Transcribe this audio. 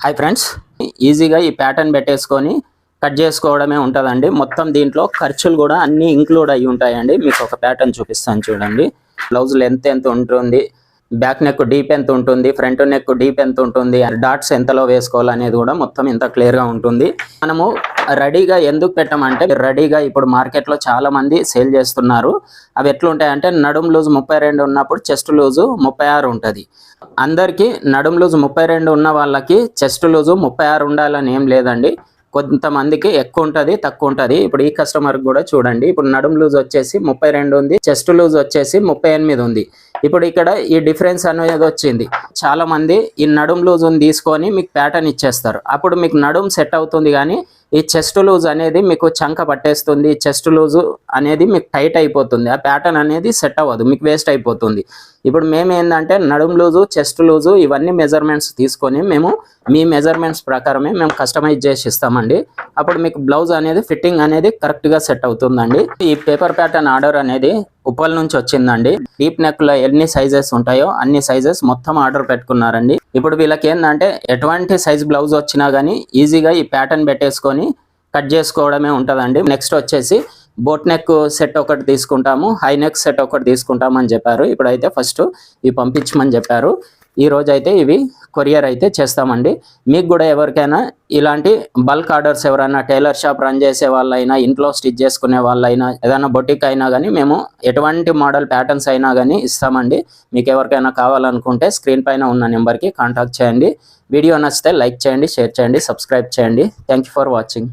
Hi friends, ఈజీగా ఈ pattern పెట్టేసుకొని కట్ చేసుకోవడమే ఉంటుందండి. మొత్తం దీంట్లో ఖర్చులు కూడా అన్నీ ఇంక్లూడ్ అయ్యి ఉంటాయండి. మీకు ఒక ప్యాటర్న్ చూపిస్తాను చూడండి. బ్లౌజ్ లెంత్ ఎంత ఉంటుంది, బ్యాక్ నెక్ డీప్ ఎంత ఉంటుంది, ఫ్రంట్ నెక్ డీప్ ఎంత ఉంటుంది, డాట్స్ ఎంతలో వేసుకోవాలనేది కూడా మొత్తం ఇంత క్లియర్గా ఉంటుంది. మనము రెడీగా ఎందుకు పెట్టామంటే, రెడీగా ఇప్పుడు మార్కెట్లో చాలా మంది సేల్ చేస్తున్నారు. అవి ఎట్లుంటాయంటే, నడుం లూజ్ 32 ఉన్నప్పుడు చెస్ట్ లూజు 36 ఉంటుంది. అందరికీ నడుం లూజ్ 32 ఉన్న వాళ్ళకి చెస్ట్ లూజు 36 ఉండాలని ఏం లేదండి. కొంతమందికి ఎక్కువ ఉంటుంది, తక్కువ ఉంటుంది. ఇప్పుడు ఈ కస్టమర్ కూడా చూడండి, ఇప్పుడు నడుం లూజ్ వచ్చేసి 32 ఉంది, చెస్ట్ లూజ్ వచ్చేసి 38 ఉంది. ఇప్పుడు ఇక్కడ ఈ డిఫరెన్స్ అనేది వచ్చింది. చాలా మంది ఈ నడుం లూజ్ని తీసుకొని మీకు ప్యాటర్న్ ఇచ్చేస్తారు. అప్పుడు మీకు నడుం సెట్ అవుతుంది, కానీ ఈ చెస్ట్ లూజ్ అనేది మీకు చంక పట్టేస్తుంది. చెస్ట్ లూజు అనేది మీకు టైట్ అయిపోతుంది. ఆ ప్యాటర్న్ అనేది సెట్ అవ్వదు, మీకు వేస్ట్ అయిపోతుంది. ఇప్పుడు మేము ఏంటంటే నడుం లూజు, చెస్ట్ లూజు ఇవన్నీ మెజర్మెంట్స్ తీసుకొని మేము మీ మెజర్మెంట్స్ ప్రకారమే మేము కస్టమైజ్ చేసి ఇస్తామండి. అప్పుడు మీకు బ్లౌజ్ అనేది ఫిట్టింగ్ అనేది కరెక్ట్గా సెట్ అవుతుందండి. ఈ పేపర్ ప్యాటర్న్ ఆర్డర్ అనేది ఉప్పల్ నుంచి వచ్చిందండి. డీప్ నెక్లో ఎన్ని సైజెస్ ఉంటాయో అన్ని సైజెస్ మొత్తం ఆర్డర్ పెట్టుకున్నారండి. ఇప్పుడు వీళ్ళకి ఏంటంటే ఎటువంటి సైజ్ బ్లౌజ్ వచ్చినా కానీ ఈజీగా ఈ ప్యాటర్న్ పెట్టేసుకొని కట్ చేసుకోవడమే ఉంటుందండి. నెక్స్ట్ వచ్చేసి బోట్ నెక్ సెట్ ఒకటి తీసుకుంటాము, హై నెక్ సెట్ ఒకటి తీసుకుంటామని చెప్పారు. ఇప్పుడైతే ఫస్ట్ ఇవి పంపించమని చెప్పారు. ఈ రోజు అయితే ఇవి కొరియర్ అయితే చేస్తామండి. మీకు కూడా ఎవరికైనా ఇలాంటి బల్క్ ఆర్డర్స్ ఎవరైనా టైలర్ షాప్ రన్ చేసే వాళ్ళైనా, ఇంట్లో స్టిచ్ చేసుకునే వాళ్ళైనా, ఏదైనా బొటిక్ అయినా కానీ మేము ఎటువంటి మోడల్ ప్యాటర్న్స్ అయినా కానీ ఇస్తామండి. మీకు ఎవరికైనా కావాలనుకుంటే స్క్రీన్ పైన ఉన్న నెంబర్కి కాంటాక్ట్ చేయండి. వీడియో నచ్చితే లైక్ చేయండి, షేర్ చేయండి, సబ్స్క్రైబ్ చేయండి. Thank you for watching.